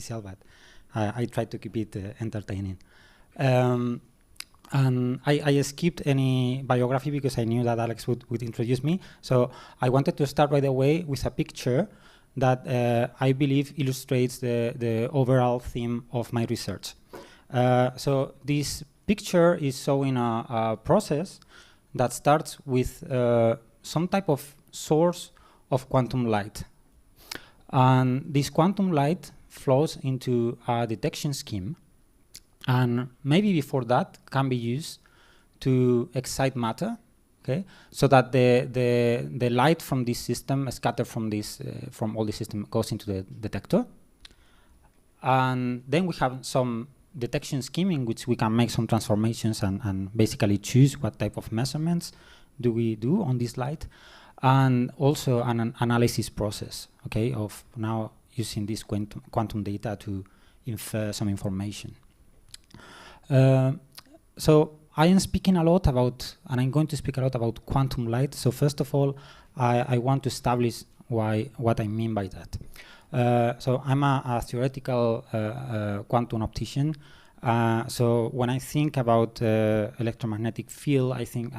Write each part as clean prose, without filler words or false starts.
superficial, but I try to keep it entertaining. And I skipped any biography because I knew that Alex would introduce me. So I wanted to start right away with a picture that I believe illustrates the overall theme of my research. So this picture is showing a process that starts with some type of source of quantum light. And this quantum light flows into a detection scheme. And maybe before that can be used to excite matter, okay? So that the light from this system scattered from all the system goes into the detector. And then we have some detection scheme in which we can make some transformations and basically choose what type of measurements do we do on this light. And also an analysis process, okay, of now using this quantum data to infer some information. So I am speaking a lot about, and I'm going to speak a lot about quantum light. So first of all, I want to establish what I mean by that. So I'm a theoretical quantum optician. So when I think about electromagnetic field, I think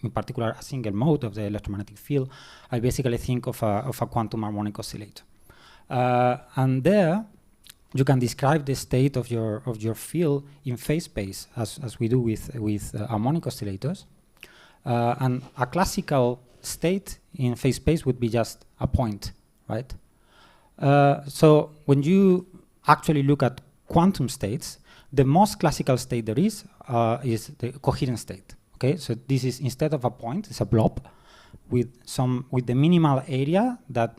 in particular a single mode of the electromagnetic field, I basically think of a quantum harmonic oscillator. And there, you can describe the state of your field in phase space, as we do with harmonic oscillators. And a classical state in phase space would be just a point, right? So when you actually look at quantum states, the most classical state there is the coherent state. Okay, so this is, instead of a point, it's a blob with the minimal area that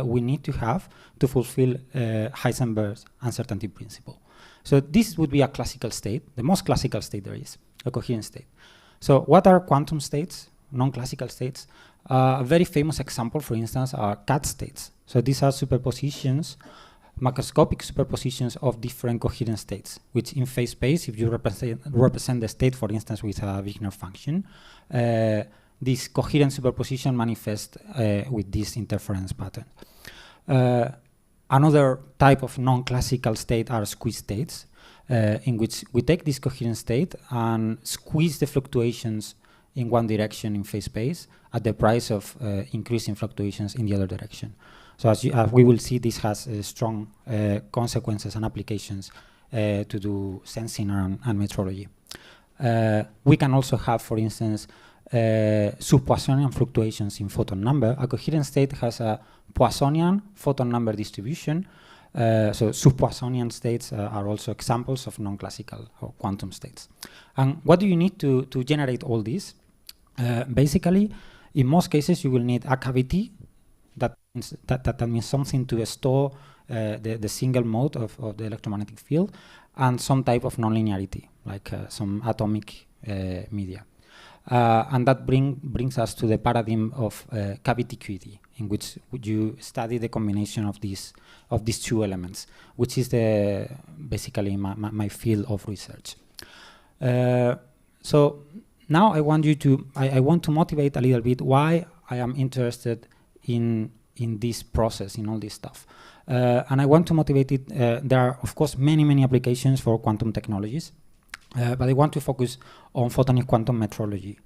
we need to have to fulfill Heisenberg's uncertainty principle. So this would be a classical state, the most classical state there is, a coherent state. So what are quantum states, non-classical states? A very famous example, for instance, are CAT states. So these are superpositions, macroscopic superpositions of different coherent states, which in phase space, if you represent the state, for instance, with a Wigner function, this coherent superposition manifests with this interference pattern. Another type of non-classical state are squeeze states, in which we take this coherent state and squeeze the fluctuations in one direction in phase space at the price of increasing fluctuations in the other direction. So as we will see, this has strong consequences and applications to do sensing and metrology. We can also have, for instance, sub-Poissonian fluctuations in photon number. A coherent state has a Poissonian photon number distribution. So sub-Poissonian states are also examples of non-classical or quantum states. And what do you need to generate all this? Basically, in most cases, you will need a cavity. That means something to store the single mode of the electromagnetic field, and some type of nonlinearity, like some atomic media. And that brings us to the paradigm of cavity QED, in which you study the combination of these two elements, which is basically my field of research. So now I want to motivate a little bit why I am interested in this process, in all this stuff. And I want to motivate it. There are, of course, many applications for quantum technologies, but I want to focus on photonic quantum metrology.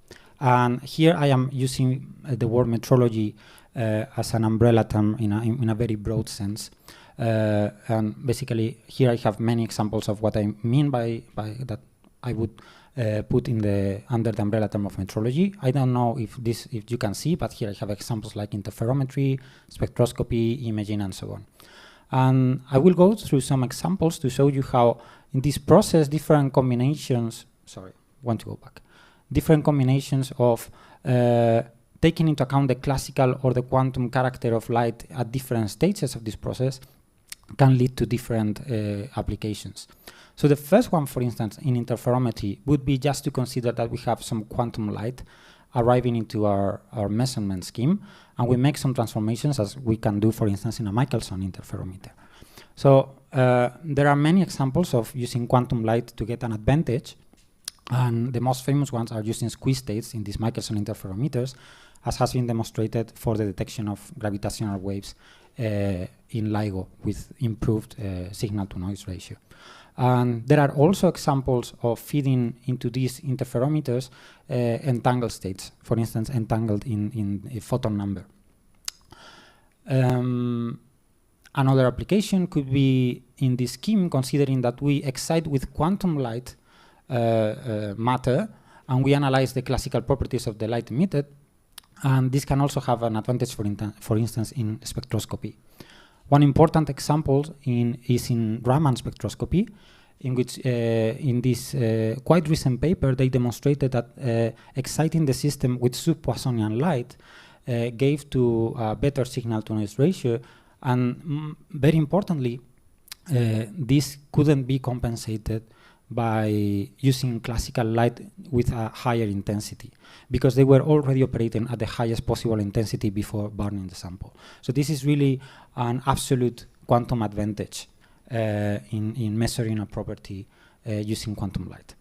And here I am using the word metrology as an umbrella term in a very broad sense. And basically, here I have many examples of what I mean by that I would put under the umbrella term of metrology. I don't know if you can see, but here I have examples like interferometry, spectroscopy, imaging, and so on. And I will go through some examples to show you how in this process different combinations of taking into account the classical or the quantum character of light at different stages of this process can lead to different applications. So the first one, for instance, in interferometry would be just to consider that we have some quantum light arriving into our measurement scheme, and we make some transformations as we can do, for instance, in a Michelson interferometer. So there are many examples of using quantum light to get an advantage, and the most famous ones are using squeeze states in these Michelson interferometers, as has been demonstrated for the detection of gravitational waves in LIGO with improved signal-to-noise ratio. And there are also examples of feeding into these interferometers entangled states, for instance, entangled in a photon number. Another application could be in this scheme, considering that we excite with quantum light matter, and we analyze the classical properties of the light emitted. And this can also have an advantage, for instance, in spectroscopy. One important example is in Raman spectroscopy, in which in this quite recent paper they demonstrated that exciting the system with sub-Poissonian light gave to a better signal-to-noise ratio, and very importantly, this couldn't be compensated by using classical light with a higher intensity, because they were already operating at the highest possible intensity before burning the sample. So this is really an absolute quantum advantage in measuring a property using quantum light.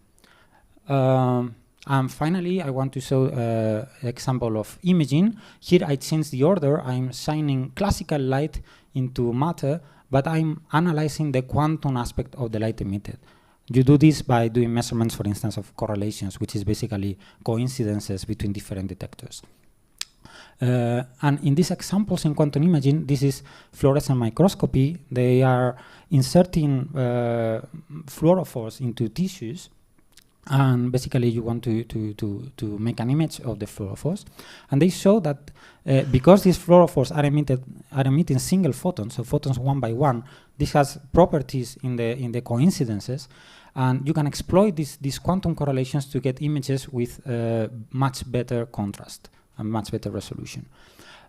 And finally, I want to show an example of imaging. Here I change the order. I'm shining classical light into matter, but I'm analyzing the quantum aspect of the light emitted. You do this by doing measurements, for instance, of correlations, which is basically coincidences between different detectors. And in these examples in quantum imaging, this is fluorescent microscopy. They are inserting fluorophores into tissues, and basically you want to make an image of the fluorophores. And they show that because these fluorophores are emitting single photons, so photons one by one, this has properties in the coincidences, and you can exploit these quantum correlations to get images with much better contrast and much better resolution.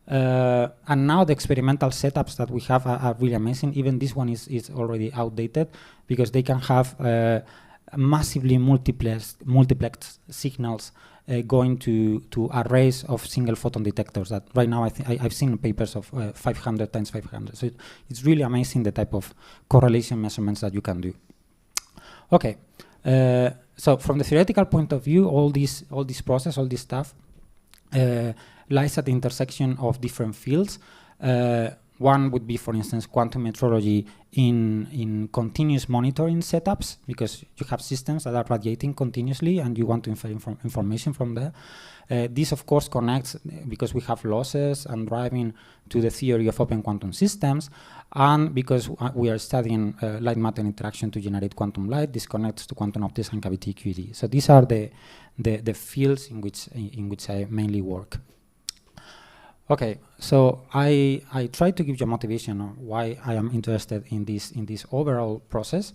And now the experimental setups that we have are really amazing. Even this one is already outdated, because they can have massively multiplexed signals going to arrays of single photon detectors that right now I've seen papers of 500 times 500. So it's really amazing the type of correlation measurements that you can do. Okay, so from the theoretical point of view, all this process, all this stuff lies at the intersection of different fields. One would be, for instance, quantum metrology in continuous monitoring setups, because you have systems that are radiating continuously and you want to infer information from there. This, of course, connects, because we have losses and driving, to the theory of open quantum systems, and because we are studying light-matter interaction to generate quantum light, this connects to quantum optics and cavity QED. So these are the fields in which I mainly work. Okay, so I try to give you a motivation on why I am interested in this overall process.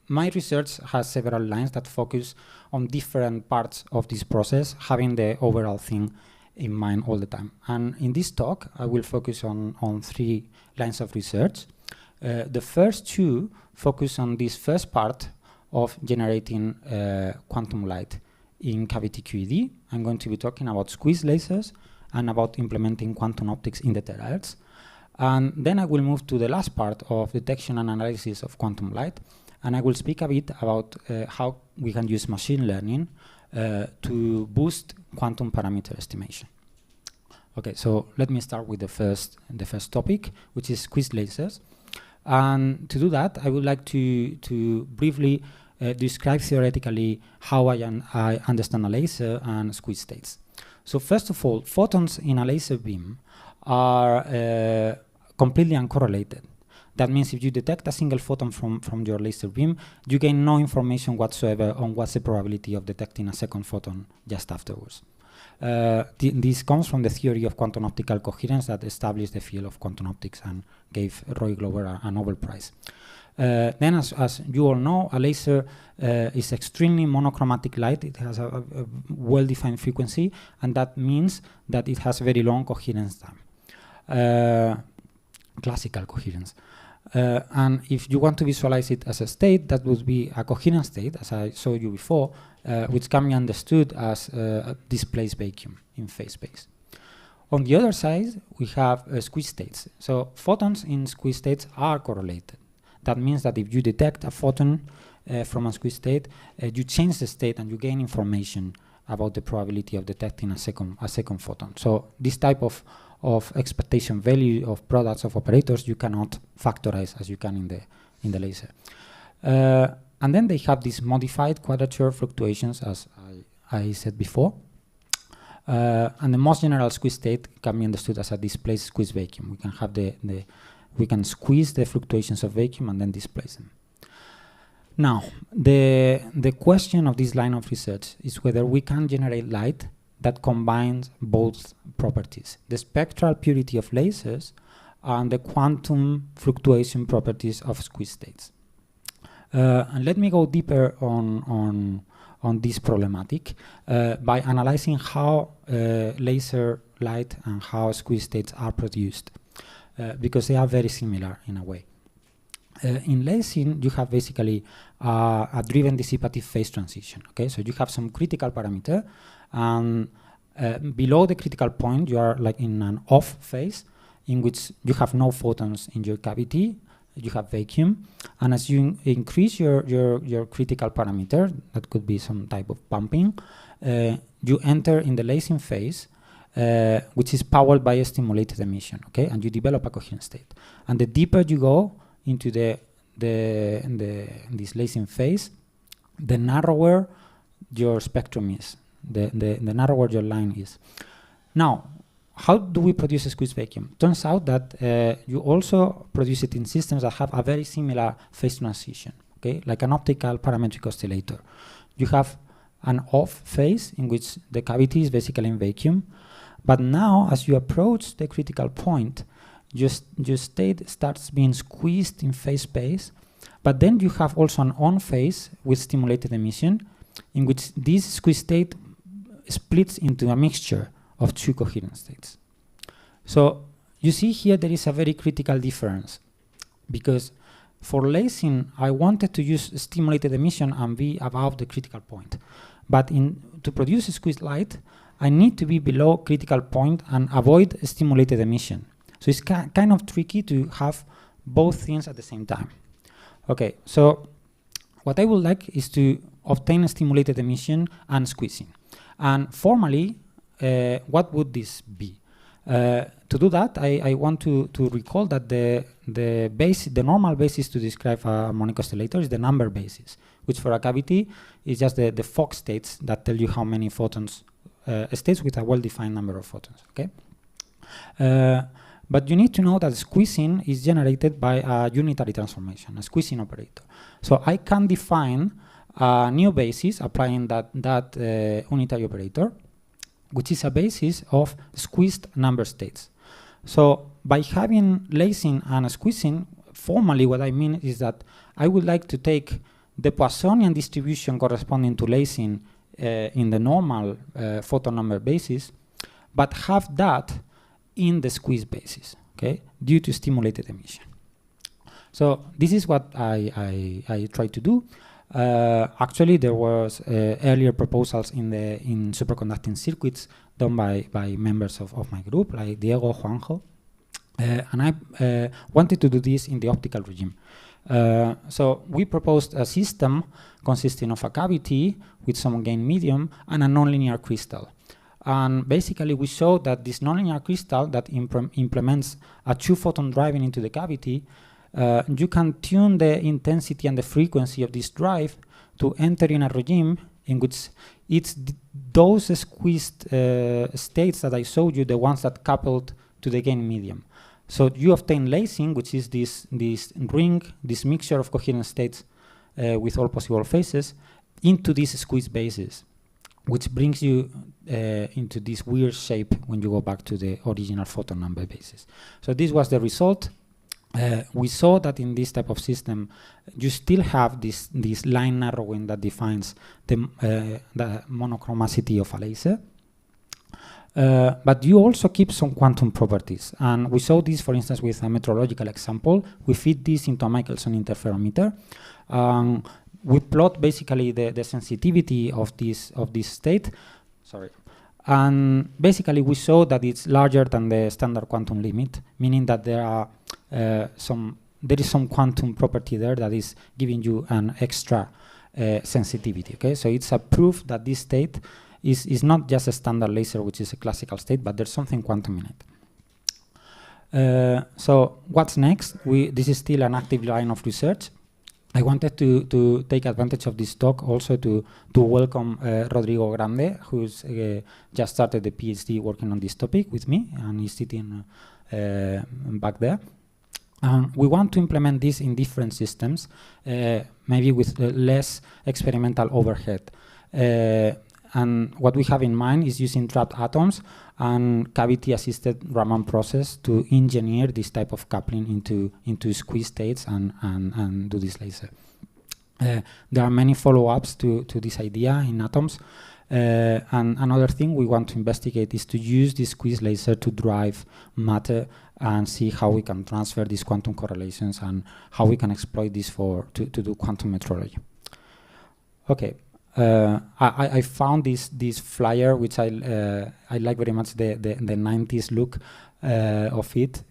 My research has several lines that focus on different parts of this process, having the overall thing in mind all the time. And in this talk, I will focus on 3 lines of research. The first 2 focus on this first part of generating quantum light in cavity QED. I'm going to be talking about squeeze lasers and about implementing quantum optics in the terahertz. And then I will move to the last part of detection and analysis of quantum light, and I will speak a bit about how we can use machine learning to boost quantum parameter estimation. Okay, so let me start with the first topic, which is squeeze lasers. And to do that, I would like to briefly describe theoretically how I understand a laser and squeeze states. So first of all, photons in a laser beam are completely uncorrelated. That means if you detect a single photon from your laser beam, you gain no information whatsoever on what's the probability of detecting a second photon just afterwards. This comes from the theory of quantum optical coherence that established the field of quantum optics and gave Roy Glover a Nobel Prize. Then, as you all know, a laser is extremely monochromatic light. It has a well-defined frequency, and that means that it has very long coherence time, classical coherence. And if you want to visualize it as a state, that would be a coherent state, as I showed you before, which can be understood as a displaced vacuum in phase space. On the other side, we have squeeze states. So photons in squeeze states are correlated. That means that if you detect a photon from a squeeze state, you change the state and you gain information about the probability of detecting a second photon. So this type of of expectation value of products of operators you cannot factorize as you can in the laser. And then they have these modified quadrature fluctuations, as I said before. And the most general squeeze state can be understood as a displaced squeeze vacuum. We can have we can squeeze the fluctuations of vacuum and then displace them. Now, the question of this line of research is whether we can generate light that combines both properties, the spectral purity of lasers and the quantum fluctuation properties of squeeze states. And let me go deeper on this problematic by analyzing how laser light and how squeeze states are produced, because they are very similar in a way. In lasing, you have basically a driven dissipative phase transition. Okay, so you have some critical parameter, and below the critical point, you are like in an off phase in which you have no photons in your cavity. You have vacuum, and as you increase your critical parameter, that could be some type of pumping, you enter in the lasing phase, which is powered by a stimulated emission. Okay, and you develop a coherent state. And the deeper you go into this lasing phase, the narrower your spectrum is, the narrower your line is. Now, how do we produce a squeeze vacuum? Turns out that you also produce it in systems that have a very similar phase transition, okay, like an optical parametric oscillator. You have an off phase in which the cavity is basically in vacuum, but now as you approach the critical point, your state starts being squeezed in phase space, but then you have also an on phase with stimulated emission in which this squeeze state splits into a mixture of two coherent states. So you see here there is a very critical difference, because for lasing I wanted to use stimulated emission and be above the critical point, but to produce a squeeze light I need to be below critical point and avoid stimulated emission. So it's kind of tricky to have both things at the same time. Okay, so what I would like is to obtain a stimulated emission and squeezing. And formally, what would this be? To do that, I want to recall that the normal basis to describe a harmonic oscillator is the number basis, which for a cavity is just the Fock states that tell you how many photons, states with a well-defined number of photons. Okay. But you need to know that squeezing is generated by a unitary transformation, a squeezing operator. So I can define a new basis applying that unitary operator, which is a basis of squeezed number states. So by having lasing and squeezing, formally what I mean is that I would like to take the Poissonian distribution corresponding to lasing in the normal photon number basis, but have that in the squeeze basis, okay, due to stimulated emission. So this is what I tried to do. Actually, there was earlier proposals in superconducting circuits done by members of my group, like Diego, Juanjo, and I wanted to do this in the optical regime. So we proposed a system consisting of a cavity with some gain medium and a nonlinear crystal. And basically, we showed that this nonlinear crystal that implements a two-photon driving into the cavity, you can tune the intensity and the frequency of this drive to enter in a regime in which it's those squeezed states that I showed you, the ones that coupled to the gain medium. So you obtain lasing, which is this ring, this mixture of coherent states with all possible phases, into this squeeze basis, which brings you into this weird shape when you go back to the original photon number basis. So this was the result. We saw that in this type of system, you still have this line narrowing that defines the monochromacity of a laser. But you also keep some quantum properties. And we saw this, for instance, with a metrological example. We feed this into a Michelson interferometer. We plot basically the sensitivity of this state. Sorry. And basically, we saw that it's larger than the standard quantum limit, meaning that there is some quantum property there that is giving you an extra sensitivity. Okay, so it's a proof that this state is not just a standard laser, which is a classical state, but there's something quantum in it. So what's next? This is still an active line of research. I wanted to take advantage of this talk also to welcome Rodrigo Grande, who's just started the PhD working on this topic with me, and he's sitting back there. We want to implement this in different systems, maybe with less experimental overhead. And what we have in mind is using trapped atoms and cavity-assisted Raman process to engineer this type of coupling into squeeze states and do this laser. There are many follow-ups to this idea in atoms. And another thing we want to investigate is to use this squeeze laser to drive matter and see how we can transfer these quantum correlations and how we can exploit this to do quantum metrology. Okay. I found this flyer, which I like very much the 90s look of it,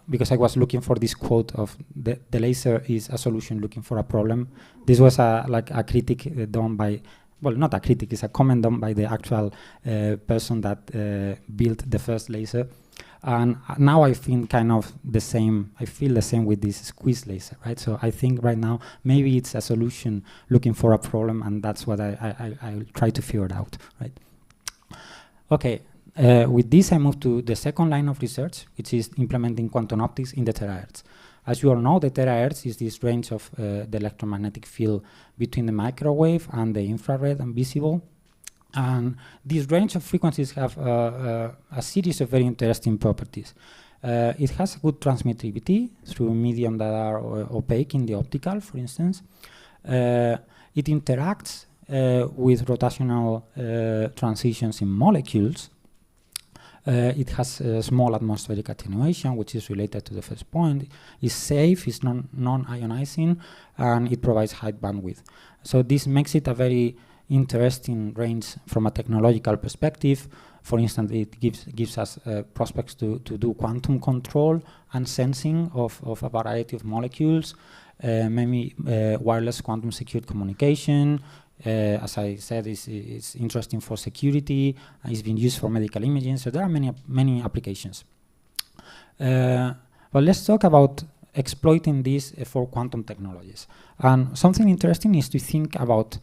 because I was looking for this quote of the laser is a solution looking for a problem. This was like a critic done by, well, not a critic, it's a comment done by the actual person that built the first laser. And now I feel kind of the same. I feel the same with this squeeze laser, right? So I think right now maybe it's a solution looking for a problem, and that's what I try to figure it out, right? Okay, with this I move to the second line of research, which is implementing quantum optics in the terahertz. As you all know, the terahertz is this range of the electromagnetic field between the microwave and the infrared and visible. And this range of frequencies have a series of very interesting properties. It has good transmittivity through medium that are opaque in the optical, for instance. It interacts with rotational transitions in molecules. It has small atmospheric attenuation, which is related to the first point. It's safe, it's non-ionizing, and it provides high bandwidth. So this makes it a very interesting range from a technological perspective. For instance, it gives us prospects to do quantum control and sensing of a variety of molecules, maybe wireless quantum secured communication. As I said, it's interesting for security. It's been used for medical imaging, so there are many applications. But let's talk about exploiting this for quantum technologies. And something interesting is to think about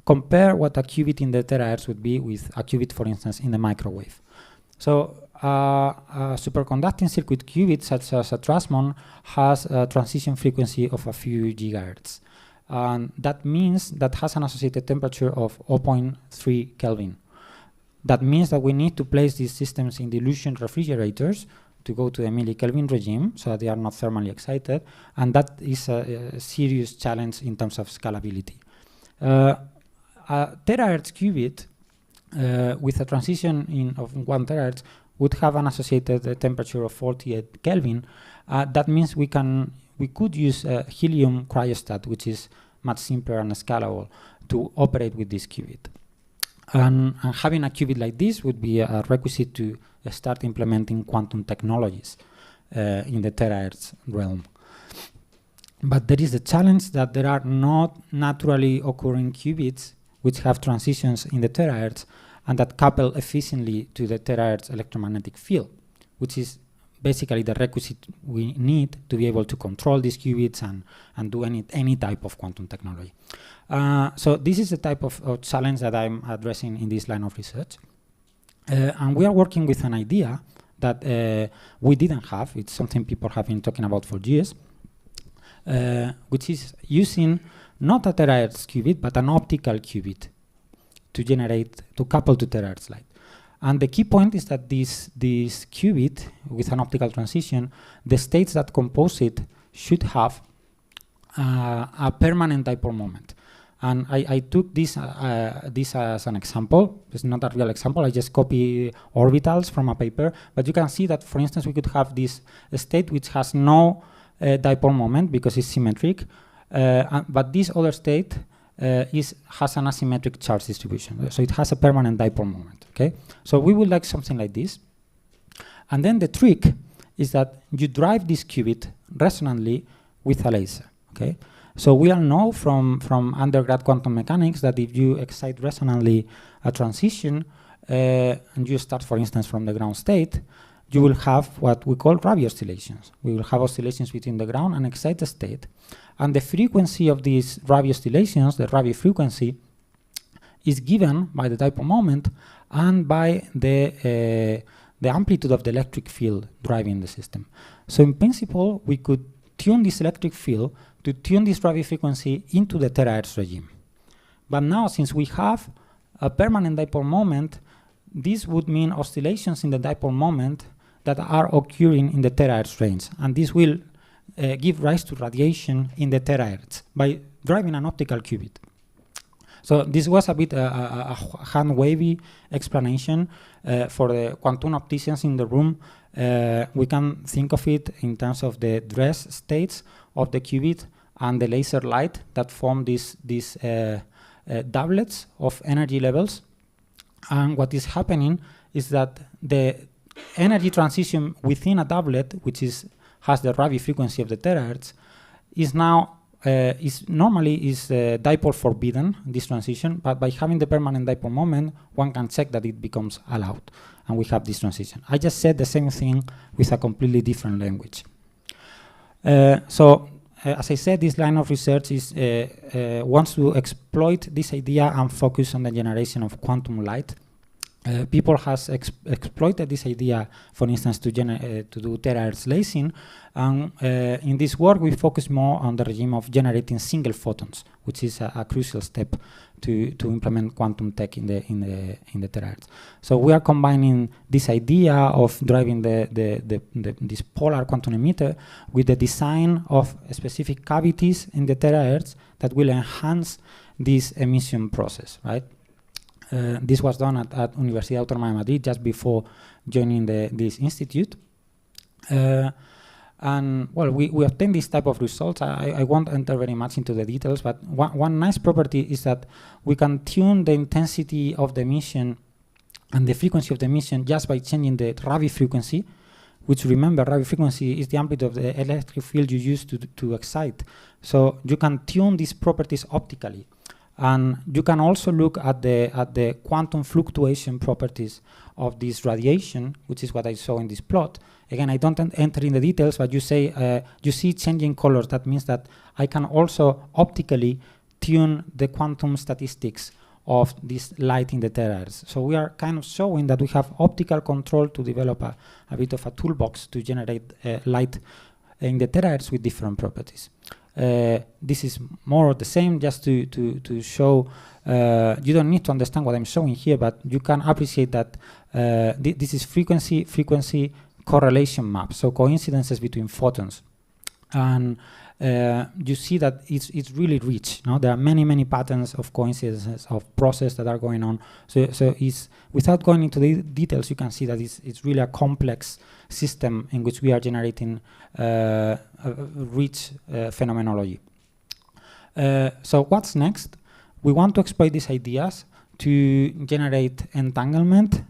compare what a qubit in the terahertz would be with a qubit, for instance, in the microwave. So a superconducting circuit qubit, such as a Trasmon, has a transition frequency of a few gigahertz. And that means that has an associated temperature of 0.3 Kelvin. That means that we need to place these systems in dilution refrigerators to go to the millikelvin regime so that they are not thermally excited. And that is a serious challenge in terms of scalability. A terahertz qubit with a transition of 1 terahertz would have an associated temperature of 48 Kelvin. That means we could use a helium cryostat, which is much simpler and scalable, to operate with this qubit. And having a qubit like this would be a requisite to start implementing quantum technologies in the terahertz realm. But there is a challenge that there are not naturally occurring qubits which have transitions in the terahertz and that couple efficiently to the terahertz electromagnetic field, which is basically the requisite we need to be able to control these qubits and do any type of quantum technology. So this is the type of challenge that I'm addressing in this line of research. And we are working with an idea that we didn't have. It's something people have been talking about for years, which is using not a terahertz qubit, but an optical qubit to couple to terahertz light. And the key point is that this qubit with an optical transition, the states that compose it should have a permanent dipole moment. And I took this as an example. It's not a real example. I just copy orbitals from a paper. But you can see that, for instance, we could have this state which has no dipole moment because it's symmetric. But this other state has an asymmetric charge distribution. So it has a permanent dipole moment. Okay? So we would like something like this. And then the trick is that you drive this qubit resonantly with a laser. Okay? So we all know from undergrad quantum mechanics that if you excite resonantly a transition and you start, for instance, from the ground state, you will have what we call Rabi oscillations. We will have oscillations between the ground and excited state. And the frequency of these Rabi oscillations, the Rabi frequency, is given by the dipole moment and by the amplitude of the electric field driving the system. So in principle, we could tune this electric field to tune this Rabi frequency into the terahertz regime. But now, since we have a permanent dipole moment, this would mean oscillations in the dipole moment that are occurring in the terahertz range. And this will give rise to radiation in the terahertz by driving an optical qubit. So this was a bit a hand-wavy explanation for the quantum opticians in the room. We can think of it in terms of the dress states of the qubit and the laser light that form these doublets of energy levels. And what is happening is that the energy transition within a doublet, which has the Rabi frequency of the terahertz, is now normally dipole forbidden, this transition, but by having the permanent dipole moment, one can check that it becomes allowed, and we have this transition. I just said the same thing with a completely different language. As I said, this line of research wants to exploit this idea and focus on the generation of quantum light. People has exploited this idea, for instance, to do terahertz lasing, and in this work we focus more on the regime of generating single photons, which is a crucial step to implement quantum tech in the terahertz. So we are combining this idea of driving this polar quantum emitter with the design of specific cavities in the terahertz that will enhance this emission process, right? This was done at Universidad Autónoma de Madrid just before joining this institute. And well, we obtained this type of results. I won't enter very much into the details, but one nice property is that we can tune the intensity of the emission and the frequency of the emission just by changing the Rabi frequency, which, remember, Rabi frequency is the amplitude of the electric field you use to excite. So you can tune these properties optically. And you can also look at the quantum fluctuation properties of this radiation, which is what I saw in this plot. Again, I don't enter in the details, but you see changing colors. That means that I can also optically tune the quantum statistics of this light in the terahertz. So we are kind of showing that we have optical control to develop a bit of a toolbox to generate light in the terahertz with different properties. This is more of the same, just to show. You don't need to understand what I'm showing here, but you can appreciate that this is frequency correlation map, so coincidences between photons, and you see that it's really rich. No? There are many patterns of coincidences of process that are going on. So it's, without going into the details, you can see that it's really a complex system in which we are generating rich phenomenology. So what's next? We want to exploit these ideas to generate entanglement,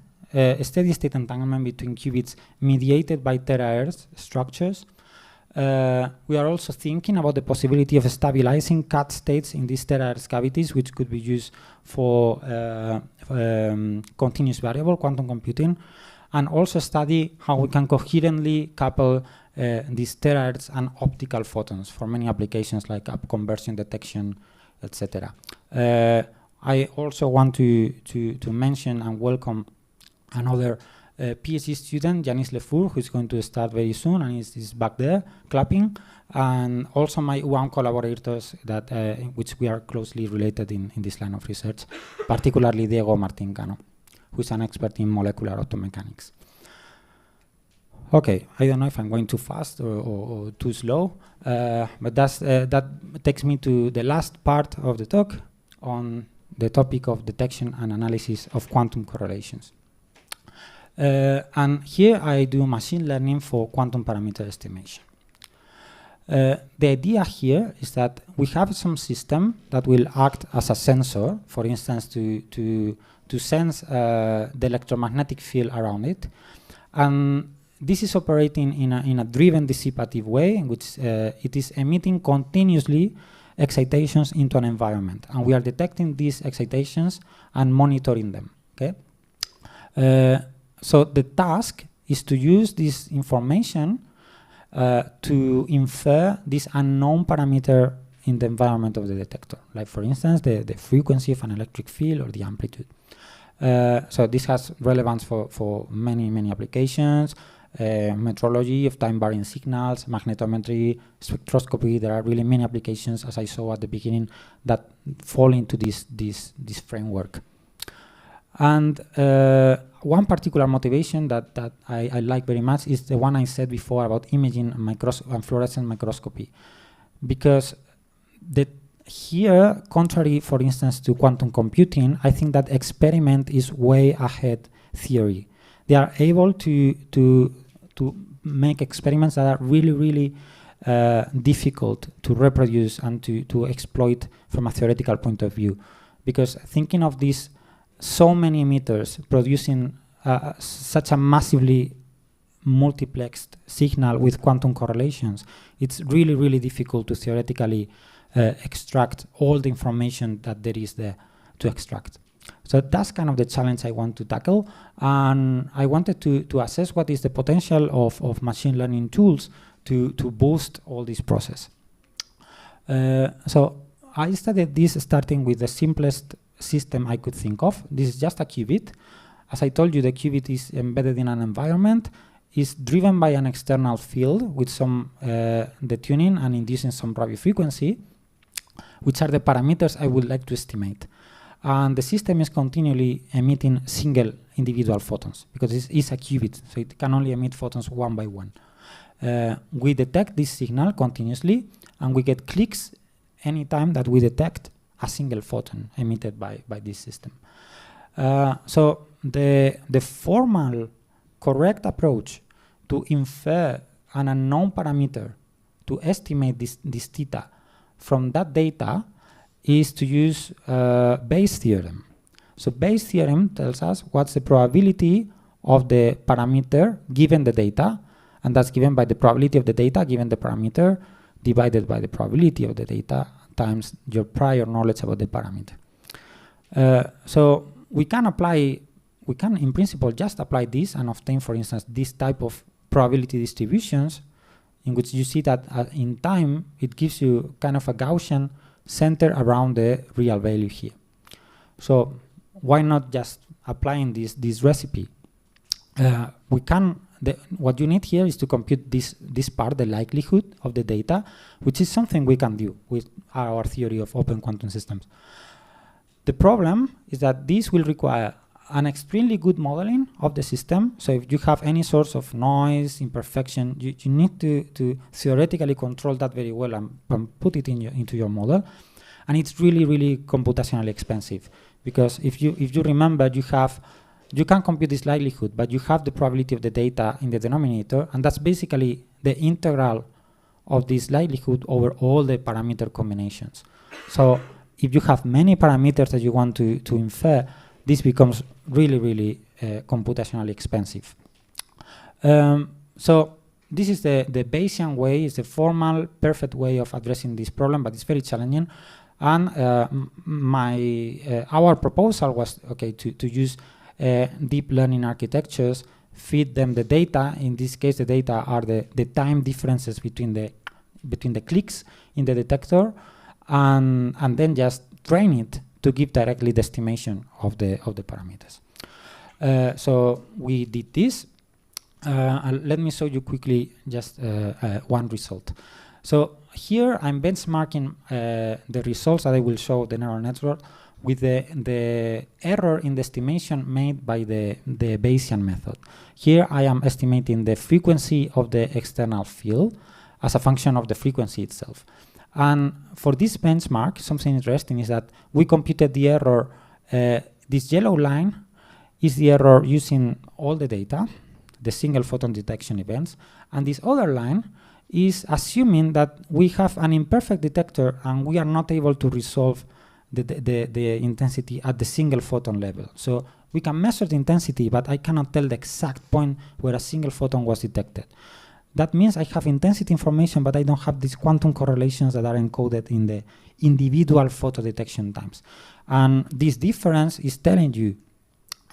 steady state entanglement between qubits mediated by terahertz structures. We are also thinking about the possibility of stabilizing cut states in these terahertz cavities, which could be used for continuous variable quantum computing, and also study how we can coherently couple these terahertz and optical photons for many applications like upconversion detection, etc. I also want to mention and welcome another PhD student, Janice Lefour, who is going to start very soon and is back there clapping, and also my UAM collaborators that which we are closely related in this line of research, particularly Diego Martín Cano, who is an expert in molecular optomechanics. Okay, I don't know if I'm going too fast or too slow, but that takes me to the last part of the talk on the topic of detection and analysis of quantum correlations. And here I do machine learning for quantum parameter estimation. The idea here is that we have some system that will act as a sensor, for instance, to sense the electromagnetic field around it. And this is operating in a driven dissipative way, in which it is emitting continuously excitations into an environment. And we are detecting these excitations and monitoring them. Okay. So the task is to use this information to infer this unknown parameter in the environment of the detector, like for instance the frequency of an electric field or the amplitude. So this has relevance for many applications, metrology of time-varying signals, magnetometry, spectroscopy. There are really many applications, as I saw at the beginning, that fall into this framework. And one particular motivation that I like very much is the one I said before about imaging and fluorescent microscopy, because here, contrary, for instance, to quantum computing, I think that experiment is way ahead theory. They are able to make experiments that are really difficult to reproduce and to exploit from a theoretical point of view, because thinking of these so many emitters producing such a massively multiplexed signal with quantum correlations, it's really difficult to theoretically extract all the information that there is there to extract. So that's kind of the challenge I want to tackle, and I wanted to assess what is the potential of machine learning tools to boost all this process. So I studied this starting with the simplest system I could think of. This is just a qubit. As I told you, the qubit is embedded in an environment, is driven by an external field with some detuning and inducing some radio frequency, which are the parameters I would like to estimate. And the system is continually emitting single individual photons, because it's a qubit, so it can only emit photons one by one. We detect this signal continuously, and we get clicks anytime that we detect a single photon emitted by this system. So the formal correct approach to infer an unknown parameter to estimate this theta from that data is to use Bayes' theorem. So Bayes' theorem tells us what's the probability of the parameter given the data, and that's given by the probability of the data given the parameter divided by the probability of the data times your prior knowledge about the parameter. So we can in principle just apply this and obtain, for instance, this type of probability distributions in which you see that in time it gives you kind of a Gaussian center around the real value here. So why not just applying this recipe? What you need here is to compute this part, the likelihood of the data, which is something we can do with our theory of open quantum systems. The problem is that this will require an extremely good modeling of the system. So if you have any source of noise, imperfection, you need to theoretically control that very well and put it into your model. And it's really computationally expensive, because if you remember, you can compute this likelihood, but you have the probability of the data in the denominator, and that's basically the integral of this likelihood over all the parameter combinations. So if you have many parameters that you want to infer, this becomes really computationally expensive. So this is the Bayesian way, is the formal, perfect way of addressing this problem, but it's very challenging. And our proposal was to use deep learning architectures, feed them the data. In this case, the data are the time differences between the clicks in the detector, and then just train it to give directly the estimation of the parameters. So we did this. Let me show you quickly just one result. So here I'm benchmarking the results that I will show the neural network with the error in the estimation made by the Bayesian method. Here I am estimating the frequency of the external field as a function of the frequency itself. And for this benchmark, something interesting is that we computed the error. This yellow line is the error using all the data, the single photon detection events, and this other line is assuming that we have an imperfect detector and we are not able to resolve the intensity at the single photon level. So we can measure the intensity, but I cannot tell the exact point where a single photon was detected. That means I have intensity information, but I don't have these quantum correlations that are encoded in the individual photo detection times. And this difference is telling you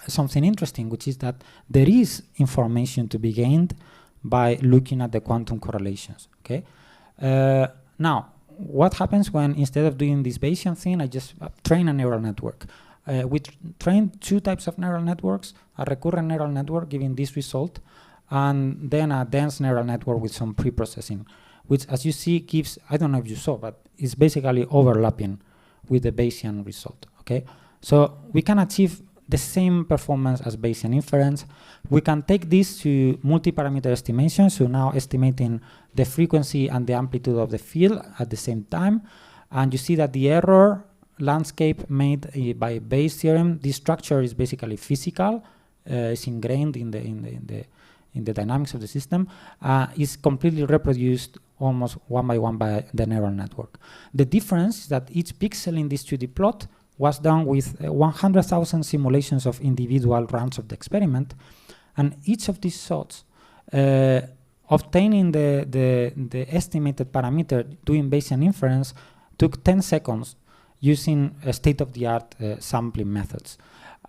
something interesting, which is that there is information to be gained by looking at the quantum correlations. Okay. Now, what happens when instead of doing this Bayesian thing, I just train a neural network? We train two types of neural networks: a recurrent neural network giving this result, and then a dense neural network with some pre-processing, which, as you see, gives, I don't know if you saw, but it's basically overlapping with the Bayesian result. Okay, so we can achieve the same performance as Bayesian inference. We can take this to multi-parameter estimation, so now estimating the frequency and the amplitude of the field at the same time, and you see that the error landscape made by Bayes' theorem, this structure is basically physical, it's ingrained in the dynamics of the system, is completely reproduced almost one by the neural network. The difference is that each pixel in this 2D plot was done with 100,000 simulations of individual rounds of the experiment, and each of these shots obtaining the estimated parameter doing Bayesian inference took 10 seconds using state-of-the-art sampling methods.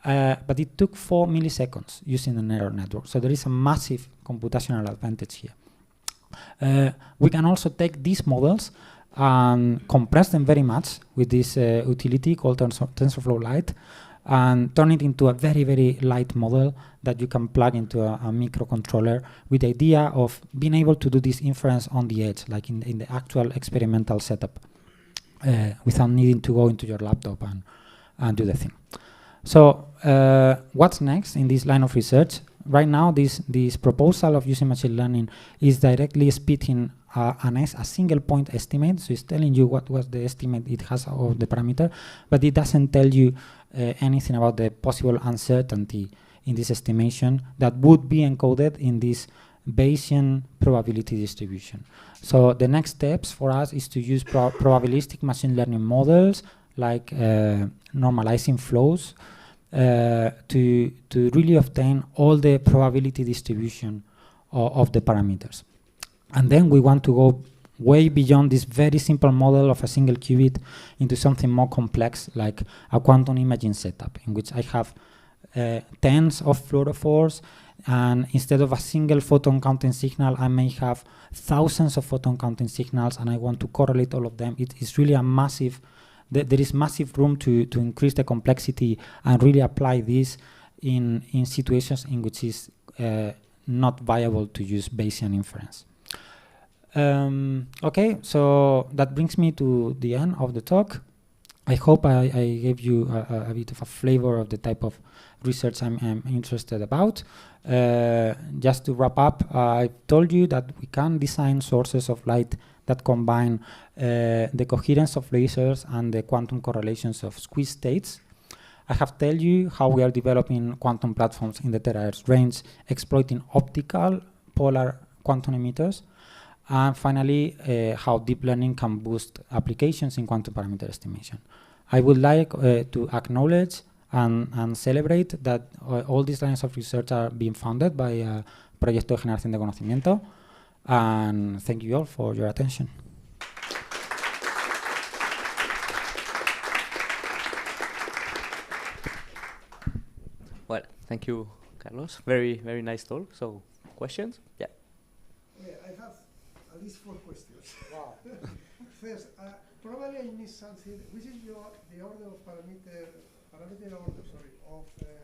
But it took 4 milliseconds using the neural network. So there is a massive computational advantage here. We can also take these models and compress them very much with this utility called TensorFlow Lite, and turn it into a very, very light model that you can plug into a microcontroller with the idea of being able to do this inference on the edge, like in the actual experimental setup, without needing to go into your laptop and do the thing. So what's next in this line of research? Right now, this proposal of using machine learning is directly spitting a single point estimate. So it's telling you what was the estimate it has of the parameter, but it doesn't tell you anything about the possible uncertainty in this estimation that would be encoded in this Bayesian probability distribution. So the next steps for us is to use probabilistic machine learning models like normalizing flows to really obtain all the probability distribution of the parameters. And then we want to go way beyond this very simple model of a single qubit into something more complex, like a quantum imaging setup, in which I have tens of fluorophores, and instead of a single photon counting signal, I may have thousands of photon counting signals, and I want to correlate all of them. It is really a massive, there is massive room to increase the complexity and really apply this in situations in which it's not viable to use Bayesian inference. Okay, so that brings me to the end of the talk. I hope I gave you a bit of a flavor of the type of research I'm interested about. Just to wrap up, I told you that we can design sources of light that combine the coherence of lasers and the quantum correlations of squeeze states. I have told you how we are developing quantum platforms in the terahertz range, exploiting optical polar quantum emitters. And finally, how deep learning can boost applications in quantum parameter estimation. I would like to acknowledge and celebrate that all these lines of research are being funded by Proyecto de Generación de Conocimiento. And thank you all for your attention. Well, thank you, Carlos. Very, very nice talk. So, questions? Yeah. I have at least 4 questions. Wow. First, probably I missed something. Which is the order of parameter order, sorry, of